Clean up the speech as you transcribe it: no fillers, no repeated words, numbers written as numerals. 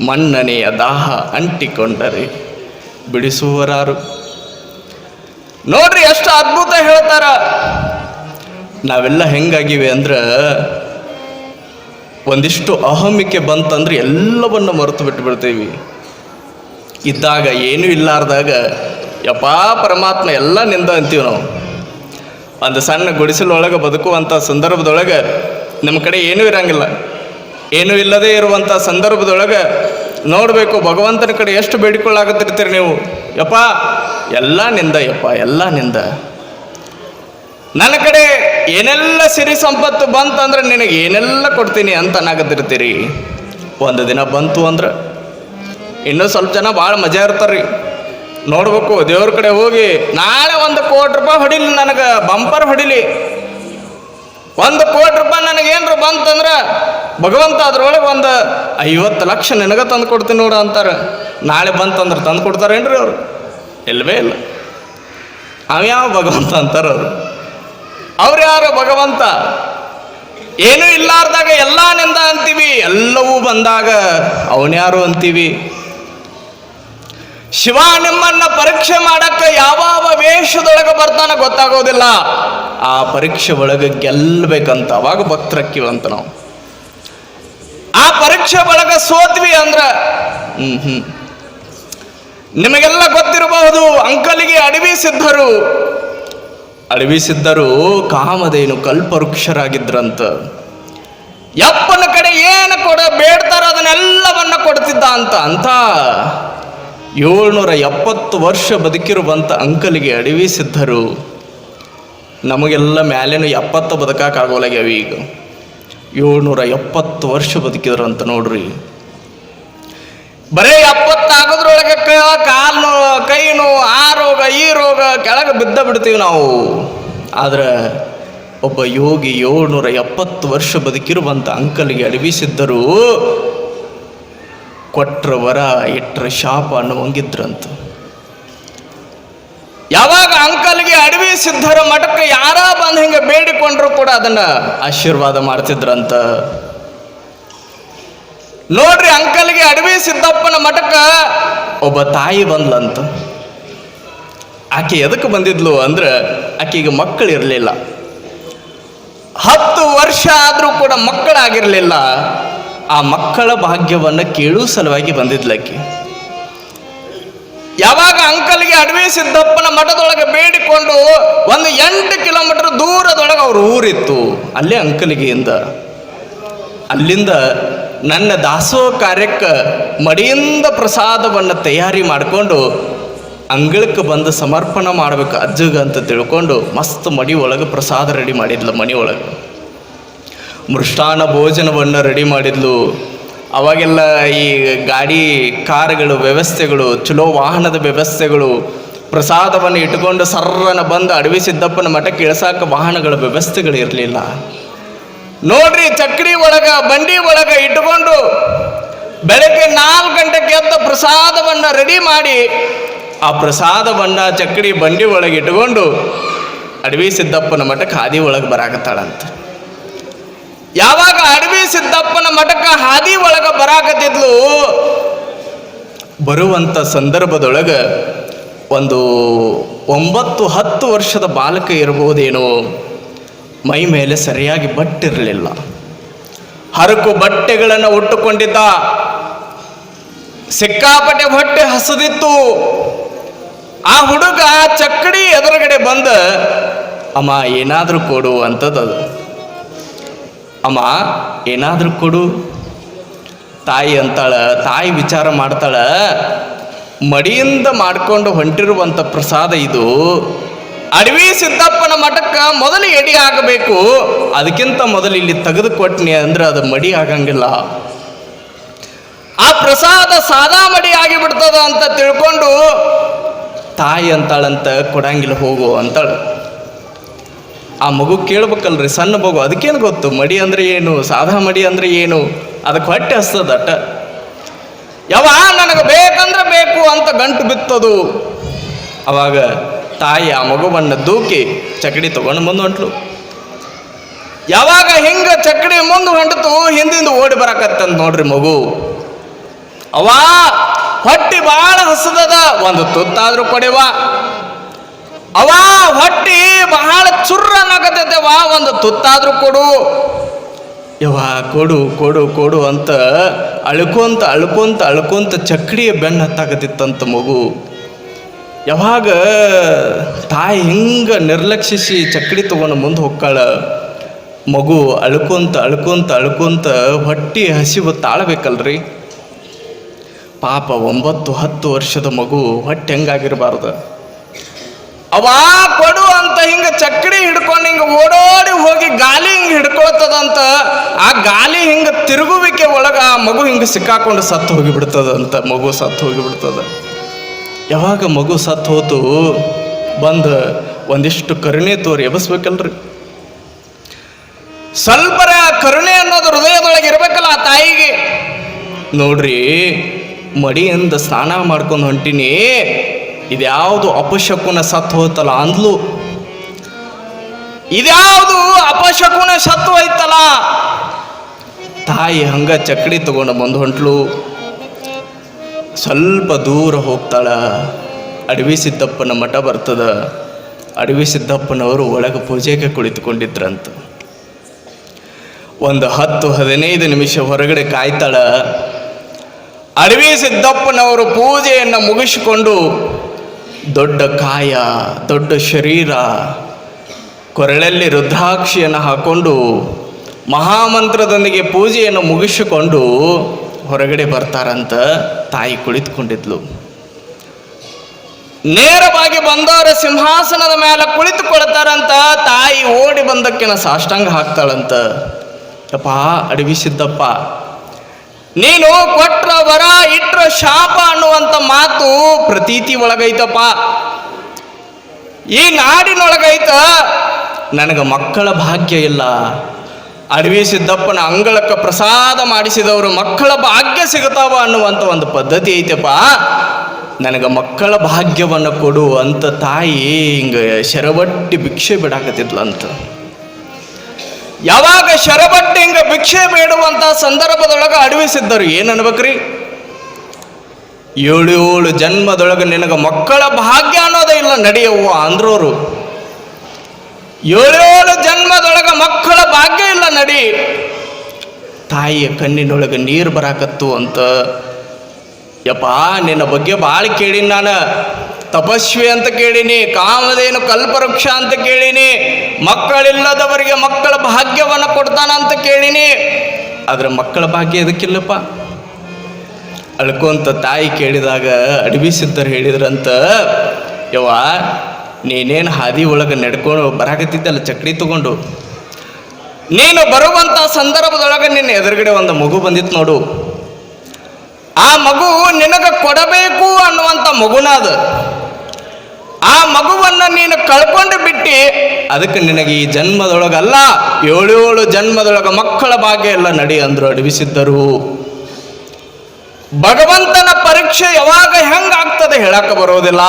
ಮಣ್ಣನೆಯ ದಾಹ ಅಂಟಿಕೊಂಡರೆ ಬಿಡಿಸುವರಾರು. ನೋಡ್ರಿ ಎಷ್ಟು ಅದ್ಭುತ ಹೇಳ್ತಾರ. ನಾವೆಲ್ಲ ಹೆಂಗಾಗಿವೆ ಅಂದ್ರೆ ಒಂದಿಷ್ಟು ಅಹಮಿಕೆ ಬಂತಂದ್ರೆ ಎಲ್ಲವನ್ನು ಮರೆತು ಬಿಟ್ಟು ಬಿಡ್ತೀವಿ. ಇದ್ದಾಗ ಏನೂ ಇಲ್ಲಾರ್ದಾಗ ಯಪ್ಪಾ ಪರಮಾತ್ಮ ಎಲ್ಲ ನಿಂದ ಅಂತೀವಿ ನಾವು. ಒಂದು ಸಣ್ಣ ಗುಡಿಸಲೊಳಗೆ ಬದುಕುವಂಥ ಸಂದರ್ಭದೊಳಗೆ ನಮ್ಮ ಕಡೆ ಏನೂ ಇರಂಗಿಲ್ಲ. ಏನೂ ಇಲ್ಲದೇ ಇರುವಂಥ ಸಂದರ್ಭದೊಳಗೆ ನೋಡಬೇಕು ಭಗವಂತನ ಕಡೆ ಎಷ್ಟು ಬೇಡಿಕೊಳ್ಳಾಗುತ್ತಿರ್ತೀರಿ ನೀವು. ಯಪ್ಪ ಎಲ್ಲ ನಿಂದ, ಯಪ್ಪ ಎಲ್ಲ ನಿಂದ. ನನ್ನ ಕಡೆ ಏನೆಲ್ಲ ಸಿರಿ ಸಂಪತ್ತು ಬಂತಂದ್ರೆ ನಿನಗೆ ಏನೆಲ್ಲ ಕೊಡ್ತೀನಿ ಅಂತ ಅನ್ನಾಗತ್ತಿರ್ತೀರಿ. ಒಂದು ದಿನ ಬಂತು ಅಂದ್ರೆ ಇನ್ನೂ ಸ್ವಲ್ಪ ಜನ ಭಾಳ ಮಜಾ ಇರ್ತಾರ್ರಿ. ನೋಡ್ಬೇಕು ದೇವ್ರ ಕಡೆ ಹೋಗಿ ನಾಳೆ 1 ಕೋಟಿ ರೂಪಾಯಿ ಹೊಡಿಲಿ, ನನಗೆ ಬಂಪರ್ ಹೊಡಿಲಿ, 1 ಕೋಟಿ ರೂಪಾಯಿ ನನಗೇನ್ರ ಬಂತಂದ್ರೆ ಭಗವಂತ ಅದ್ರೊಳಗೆ 50 ಲಕ್ಷ ನಿನಗೆ ತಂದು ಕೊಡ್ತೀನಿ ನೋಡು ಅಂತಾರೆ. ನಾಳೆ ಬಂತಂದ್ರೆ ತಂದು ಕೊಡ್ತಾರೇನ್ರಿ ಅವರು? ಇಲ್ಲವೇ ಇಲ್ಲ. ಅವ್ಯಾವ ಭಗವಂತ ಅಂತಾರೆ ಅವರು? ಅವ್ರು ಯಾರು ಭಗವಂತ? ಏನೂ ಇಲ್ಲಾರ್ದಾಗ ಎಲ್ಲ ನಿಂದ ಅಂತೀವಿ, ಎಲ್ಲವೂ ಬಂದಾಗ ಅವನ್ಯಾರು ಅಂತೀವಿ. ಶಿವ ನಿಮ್ಮನ್ನ ಪರೀಕ್ಷೆ ಮಾಡಕ್ಕೆ ಯಾವ ವೇಷದೊಳಗೆ ಬರ್ತಾನ ಗೊತ್ತಾಗೋದಿಲ್ಲ. ಆ ಪರೀಕ್ಷೆ ಒಳಗೆ ಗೆಲ್ಲಬೇಕಂತ ಅವಾಗ ಭಕ್ತರಕ್ಕಿವಂತ ನಾವು. ಆ ಪರೀಕ್ಷೆ ಒಳಗೆ ಸೋತ್ವಿ ಅಂದ್ರ ನಿಮಗೆಲ್ಲ ಗೊತ್ತಿರಬಹುದು. ಅಂಕಲಿಗೆ ಅಡವಿ ಸಿದ್ಧರು ಕಾಮಧೇನು ಕಲ್ಪವೃಕ್ಷರಾಗಿದ್ರಂತ. ಯಪ್ಪನ ಕಡೆ ಏನು ಬೇಡ್ತಾರ ಅದನ್ನೆಲ್ಲವನ್ನ ಕೊಡ್ತಿದ್ದ ಅಂತ 770 ವರ್ಷ ಬದುಕಿರುವಂಥ ಅಂಕಲಿಗೆ ಅಡವಿ ಸಿದ್ಧರು. ನಮಗೆಲ್ಲ ಮ್ಯಾಲೇನು 70 ಬದುಕಾಗೋಲಾಗ್ಯಾವ. ಈಗ 770 ವರ್ಷ ಬದುಕಿದ್ರಂತ ನೋಡ್ರಿ. ಬರೇ 70 ಆಗೋದ್ರೊಳಗೆ ಕಾಲು ಕೈ ನೋವು, ಆ ರೋಗ ಈ ರೋಗ, ಕೆಳಗೆ ಬಿದ್ದ ಬಿಡ್ತೀವಿ ನಾವು. ಆದ್ರೆ ಒಬ್ಬ ಯೋಗಿ 770 ವರ್ಷ ಬದುಕಿರುವಂಥ ಅಂಕಲಿಗೆ ಅಡವಿ ಸಿದ್ಧರು ಕೊಟ್ರ ವರ ಇಟ್ರ ಶಾಪ ಅನ್ನುವಂಗಿದ್ರಂತ. ಯಾವಾಗ ಅಂಕಲ್ಗೆ ಅಡವಿ ಸಿದ್ಧರ ಮಠಕ್ಕೆ ಯಾರ ಬಂದು ಹಿಂಗೆ ಬೇಡಿಕೊಂಡ್ರು ಕೂಡ ಅದನ್ನ ಆಶೀರ್ವಾದ ಮಾಡ್ತಿದ್ರಂತ. ನೋಡ್ರಿ, ಅಂಕಲ್ಗೆ ಅಡವಿ ಸಿದ್ದಪ್ಪನ ಮಠಕ್ಕೆ ಒಬ್ಬ ತಾಯಿ ಬಂದ್ಲಂತ. ಆಕೆ ಎದಕ್ಕೆ ಬಂದಿದ್ಲು ಅಂದ್ರೆ ಆಕೆಗೆ ಮಕ್ಕಳಿರಲಿಲ್ಲ. 10 ವರ್ಷ ಆದರೂ ಕೂಡ ಮಕ್ಕಳಾಗಿರಲಿಲ್ಲ. ಆ ಮಕ್ಕಳ ಭಾಗ್ಯವನ್ನು ಕೇಳುವ ಸಲುವಾಗಿ ಬಂದಿದ್ಲಕ್ಕೆ. ಯಾವಾಗ ಅಂಕಲ್ಗೆ ಅಡವಿ ಸಿದ್ದಪ್ಪನ ಮಠದೊಳಗೆ ಬೇಡಿಕೊಂಡು 8 ಕಿಲೋಮೀಟರ್ ದೂರದೊಳಗೆ ಅವ್ರ ಊರಿತ್ತು. ಅಲ್ಲೇ ಅಂಕಲಿಗೆಯಿಂದ ಅಲ್ಲಿಂದ ನನ್ನ ದಾಸೋಹ ಕಾರ್ಯಕ್ಕೆ ಮಡಿಯಿಂದ ಪ್ರಸಾದವನ್ನು ತಯಾರಿ ಮಾಡಿಕೊಂಡು ಅಂಗಳಕ್ಕೆ ಬಂದು ಸಮರ್ಪಣೆ ಮಾಡ್ಬೇಕು ಅಜ್ಜಗ ಅಂತ ತಿಳ್ಕೊಂಡು ಮಸ್ತ್ ಮಡಿ ಒಳಗೆ ಪ್ರಸಾದ ರೆಡಿ ಮಾಡಿದ್ಲು. ಮನೆ ಒಳಗೆ ಮೃಷ್ಟಾನ್ನ ಭೋಜನವನ್ನು ರೆಡಿ ಮಾಡಿದ್ಲು. ಅವಾಗೆಲ್ಲ ಈ ಗಾಡಿ ಕಾರುಗಳು ವ್ಯವಸ್ಥೆಗಳು, ಚಲೋ ವಾಹನದ ವ್ಯವಸ್ಥೆಗಳು, ಪ್ರಸಾದವನ್ನು ಇಟ್ಕೊಂಡು ಸರ್ರನ ಬಂದು ಅಡವಿ ಸಿದ್ದಪ್ಪನ ಮಠಕ್ಕೆ ಇಳಿಸಾಕ ವಾಹನಗಳ ವ್ಯವಸ್ಥೆಗಳು ಇರಲಿಲ್ಲ. ನೋಡ್ರಿ, ಚಕ್ರಿ ಒಳಗ ಬಂಡಿ ಒಳಗ ಇಟ್ಟುಕೊಂಡು ಬೆಳಗ್ಗೆ 4 ಗಂಟೆಗೆ ಎದ್ದ ಪ್ರಸಾದವನ್ನು ರೆಡಿ ಮಾಡಿ ಆ ಪ್ರಸಾದವನ್ನು ಚಕ್ರಿ ಬಂಡಿ ಒಳಗೆ ಇಟ್ಟುಕೊಂಡು ಅಡವಿ ಸಿದ್ದಪ್ಪನ ಮಠಕ್ಕೆ ಹಾದಿ ಒಳಗೆ ಬರಾಕತ್ತಾಳಂತ. ಯಾವಾಗ ಅಡವಿ ಸಿದ್ದಪ್ಪನ ಮಠಕ್ಕೆ ಹಾದಿ ಒಳಗೆ ಬರಾಕತ್ತಿದ್ಲು, ಬರುವಂಥ ಸಂದರ್ಭದೊಳಗೆ ಒಂದು 9-10 ವರ್ಷದ ಬಾಲಕ ಇರಬಹುದೇನೋ. ಮೈ ಮೇಲೆ ಸರಿಯಾಗಿ ಬಟ್ಟಿರಲಿಲ್ಲ. ಹರಕು ಬಟ್ಟೆಗಳನ್ನು ಉಟ್ಟುಕೊಂಡಿದ್ದ. ಸಿಕ್ಕಾಪಟ್ಟೆ ಹೊಟ್ಟೆ ಹಸದಿತ್ತು. ಆ ಹುಡುಗ ಚಕ್ಕಡಿ ಎದುರುಗಡೆ ಬಂದ, ಅಮ್ಮ ಏನಾದರೂ ಕೊಡು ಅಂತದದು. ಅಮ್ಮ ಏನಾದರೂ ಕೊಡು. ತಾಯಿ ಅಂತಾಳ. ತಾಯಿ ವಿಚಾರ ಮಾಡ್ತಾಳ, ಮಡಿಯಿಂದ ಮಾಡ್ಕೊಂಡು ಹೊಂಟಿರುವಂಥ ಪ್ರಸಾದ ಇದು. ಅಡವಿ ಸಿದ್ದಪ್ಪನ ಮಠಕ್ಕೆ ಮೊದಲು ಎಡಿ ಆಗಬೇಕು, ಅದಕ್ಕಿಂತ ಮೊದಲು ಇಲ್ಲಿ ತೆಗೆದು ಕೊಟ್ನಿ ಅಂದ್ರೆ ಅದು ಮಡಿ ಆಗಂಗಿಲ್ಲ. ಆ ಪ್ರಸಾದ ಸಾದಾ ಮಡಿ ಆಗಿಬಿಡ್ತದ ಅಂತ ತಿಳ್ಕೊಂಡು ತಾಯಿ ಅಂತಾಳಂತ ಕೊಡಂಗಿಲ್ಲ, ಹೋಗು ಅಂತಾಳ. ಆ ಮಗು ಕೇಳ್ಬೇಕಲ್ರಿ, ಸಣ್ಣ ಮಗು, ಅದಕ್ಕೇನು ಗೊತ್ತು ಮಡಿ ಅಂದ್ರೆ ಏನು, ಸಾದಾ ಮಡಿ ಅಂದ್ರೆ ಏನು, ಅದಕ್ಕೆ ಹೊಟ್ಟೆ ಹಸ್ತದಟ್ಟ. ಯಾವ ನನಗೆ ಬೇಕಂದ್ರೆ ಬೇಕು ಅಂತ ಗಂಟು ಬಿತ್ತದು. ಅವಾಗ ತಾಯಿ ಆ ಮಗುವನ್ನು ದೂಕಿ ಚಕಡಿ ತಗೊಂಡು ಮುಂದೆ ಹೊಂಟ್ಲು. ಯಾವಾಗ ಹಿಂಗೆ ಚಕಡಿ ಮುಂದೆ ಹೊಂಟಿತು, ಹಿಂದಿಂದ ಓಡಿ ಬರಾಕತ್ತಂತ ನೋಡ್ರಿ ಮಗು. ಅವ್ವಾ ಹೊಟ್ಟಿ ಬಹಳ ಹಸದದ, ಒಂದು ತುತ್ತಾದ್ರೂ ಕೊಡಿವ. ಅವ್ವಾ ಹೊಟ್ಟಿ ಬಹಳ ಚುರ್ರ ಅನ್ನಕತ್ತೈತೆವ್ವ, ಒಂದು ತುತ್ತಾದ್ರೂ ಕೊಡು. ಯವ್ವ ಕೊಡು ಕೊಡು ಕೊಡು ಅಂತ ಅಳ್ಕೊಂತ ಅಳ್ಕೊಂತ ಅಳ್ಕೊಂತ ಚಕ್ಕಡಿಯ ಬೆನ್ನು ಹತ್ತಾಕತ್ತಿತ್ತಂತ ಮಗು. ಯಾವಾಗ ತಾಯಿ ಹಿಂಗೆ ನಿರ್ಲಕ್ಷಿಸಿ ಚಕ್ಕಡಿ ತಗೊಂಡು ಮುಂದೆ ಹೋಗ್ಕಾಳ, ಮಗು ಅಳ್ಕೊಂತ ಅಳ್ಕೊಂತ ಅಳ್ಕೊಂತ ಹೊಟ್ಟಿ ಹಸಿವು ತಾಳಬೇಕಲ್ರಿ. ಪಾಪ 9-10 ವರ್ಷದ ಮಗು ಹೊಟ್ಟೆ ಹೆಂಗಾಗಿರಬಾರ್ದು. ಅವಾ ಕೊಡು ಅಂತ ಹಿಂಗೆ ಚಕ್ಕಡಿ ಹಿಡ್ಕೊಂಡು ಹಿಂಗೆ ಓಡೋಡಿ ಹೋಗಿ ಗಾಲಿ ಹಿಂಗೆ ಹಿಡ್ಕೊಳ್ತದಂತ. ಆ ಗಾಲಿ ಹಿಂಗೆ ತಿರುಗುವಿಕೆ ಒಳಗೆ ಆ ಮಗು ಹಿಂಗೆ ಸಿಕ್ಕಾಕೊಂಡು ಸತ್ತು ಹೋಗಿಬಿಡ್ತದಂತ. ಮಗು ಸತ್ತು ಹೋಗಿಬಿಡ್ತದ. ಯಾವಾಗ ಮಗು ಸತ್ತು ಹೋತು ಬಂದು ಒಂದಿಷ್ಟು ಕರುಣೆ ತೋರಿ ಎಬಸ್ಬೇಕಲ್ರಿ. ಸ್ವಲ್ಪರ ಕರುಣೆ ಅನ್ನೋದು ಹೃದಯದೊಳಗೆ ಇರ್ಬೇಕಲ್ಲ ಆ ತಾಯಿಗೆ. ನೋಡ್ರಿ, ಮಡಿಯಿಂದ ಸ್ನಾನ ಮಾಡ್ಕೊಂಡು ಹೊಂಟಿನಿ, ಇದ್ಯಾವುದು ಅಪಶಕುನ ಸತ್ತು ಹೋಯ್ತಲ್ಲ ಅಂದ್ಲು. ಇದ್ಯಾವುದು ಅಪಶಕುನ ಸತ್ತು ಹೋಯ್ತಲ್ಲ. ತಾಯಿ ಹಂಗ ಚಕ್ಕಡಿ ತಗೊಂಡು ಬಂದು ಹೊಂಟ್ಲು. ಸ್ವಲ್ಪ ದೂರ ಹೋಗ್ತಾಳ, ಅಡವಿ ಸಿದ್ದಪ್ಪನ ಮಠ ಬರ್ತದ. ಅಡವಿ ಸಿದ್ದಪ್ಪನವರು ಒಳಗೆ ಪೂಜೆಗೆ ಕುಳಿತುಕೊಂಡಿದ್ರಂತ. ಒಂದು 10-15 ನಿಮಿಷ ಹೊರಗಡೆ ಕಾಯ್ತಾಳ. ಅಡವಿ ಸಿದ್ದಪ್ಪನವರು ಪೂಜೆಯನ್ನು ಮುಗಿಸಿಕೊಂಡು ದೊಡ್ಡ ಕಾಯ, ದೊಡ್ಡ ಶರೀರ, ಕೊರಳಲ್ಲಿ ರುದ್ರಾಕ್ಷಿಯನ್ನು ಹಾಕೊಂಡು ಮಹಾಮಂತ್ರದೊಂದಿಗೆ ಪೂಜೆಯನ್ನು ಮುಗಿಸಿಕೊಂಡು ಹೊರಗಡೆ ಬರ್ತಾರಂತ. ತಾಯಿ ಕುಳಿತುಕೊಂಡಿದ್ಲು. ನೇರವಾಗಿ ಬಂದವರ ಸಿಂಹಾಸನದ ಮೇಲೆ ಕುಳಿತುಕೊಳ್ತಾರಂತ. ತಾಯಿ ಓಡಿ ಬಂದಕ್ಕಿನ ಸಾಷ್ಟಾಂಗ ಹಾಕ್ತಾಳಂತ. ಯಪ್ಪ ಅಡವಿ ಸಿದ್ದಪ್ಪ, ನೀನು ಕೊಟ್ರ ವರ ಇಟ್ರ ಶಾಪ ಅನ್ನುವಂಥ ಮಾತು ಪ್ರತೀತಿ ಒಳಗೈತಪ್ಪ. ಈ ನಾಡಿನೊಳಗೈತ. ನನಗೆ ಮಕ್ಕಳ ಭಾಗ್ಯ ಇಲ್ಲ. ಅಡವಿ ಸಿದ್ದಪ್ಪನ ಅಂಗಳಕ್ಕೆ ಪ್ರಸಾದ ಮಾಡಿಸಿದವರು ಮಕ್ಕಳ ಭಾಗ್ಯ ಸಿಗುತ್ತಾವ ಅನ್ನುವಂಥ ಒಂದು ಪದ್ಧತಿ ಐತಪ್ಪ. ನನಗೆ ಮಕ್ಕಳ ಭಾಗ್ಯವನ್ನು ಕೊಡು ಅಂತ ತಾಯಿ ಹಿಂಗೆ ಶರಬಟ್ಟಿ ಭಿಕ್ಷೆ ಬಿಡಾಕತ್ತಿದ್ಲಂತ. ಯಾವಾಗ ಶರಬಟ್ಟಿ ಹಿಂಗೆ ಭಿಕ್ಷೆ ಬೇಡುವಂಥ ಸಂದರ್ಭದೊಳಗೆ ಅಡವಿ ಸಿದ್ದರು ಏನು ಅನ್ಬೇಕ್ರಿ? 7 ಜನ್ಮದೊಳಗೆ ನಿನಗೆ ಮಕ್ಕಳ ಭಾಗ್ಯ ಅನ್ನೋದೇ ಇಲ್ಲ ನಡೆಯವ್ವ ಅಂದ್ರೋರು. 7 ಜನ್ಮದೊಳಗೆ ಮಕ್ಕಳ ಭಾಗ್ಯ ಇಲ್ಲ ನಡಿ. ತಾಯಿಯ ಕಣ್ಣಿನೊಳಗೆ ನೀರು ಬರಾಕತ್ತು ಅಂತ. ಯಪ್ಪ ನಿನ್ನ ಬಗ್ಗೆ ಭಾಳ ಕೇಳೀನಿ ನಾನು. ತಪಸ್ವಿ ಅಂತ ಕೇಳೀನಿ, ಕಾಮಧೇನು ಕಲ್ಪವೃಕ್ಷ ಅಂತ ಕೇಳೀನಿ, ಮಕ್ಕಳಿಲ್ಲದವರಿಗೆ ಮಕ್ಕಳ ಭಾಗ್ಯವನ್ನು ಕೊಡ್ತಾನ ಅಂತ ಕೇಳೀನಿ. ಆದರೆ ಮಕ್ಕಳ ಭಾಗ್ಯ ಎದಕ್ಕಿಲ್ಲಪ್ಪ? ಅಳ್ಕೊಂತ ತಾಯಿ ಕೇಳಿದಾಗ ಅಡವಿ ಸಿದ್ಧರು ಹೇಳಿದ್ರಂತ, ಯವ್ವ ನೀನೇನು ಹಾದಿ ಒಳಗೆ ನಡ್ಕೊಂಡು ಬರಾಕತ್ತಿದ್ದಲ್ಲ ಚಕ್ಕಡಿ ತಗೊಂಡು, ನೀನು ಬರುವಂಥ ಸಂದರ್ಭದೊಳಗೆ ನಿನ್ನ ಎದುರುಗಡೆ ಒಂದು ಮಗು ಬಂದಿತ್ತು ನೋಡು. ಆ ಮಗು ನಿನಗೆ ಕೊಡಬೇಕು ಅನ್ನುವಂಥ ಮಗುನಾದ. ಆ ಮಗುವನ್ನು ನೀನು ಕಳ್ಕೊಂಡು ಬಿಟ್ಟು ಅದಕ್ಕೆ ನಿನಗೆ ಈ ಜನ್ಮದೊಳಗಲ್ಲ 7 ಜನ್ಮದೊಳಗೆ ಮಕ್ಕಳ ಭಾಗ್ಯ ಎಲ್ಲ ನಡಿ ಅಂದ್ರು ಅಡವಿ ಸಿದ್ಧರು. ಭಗವಂತನ ಪರೀಕ್ಷೆ ಯಾವಾಗ ಹೆಂಗಾಗ್ತದೆ ಹೇಳಕ್ಕೆ ಬರೋದಿಲ್ಲ.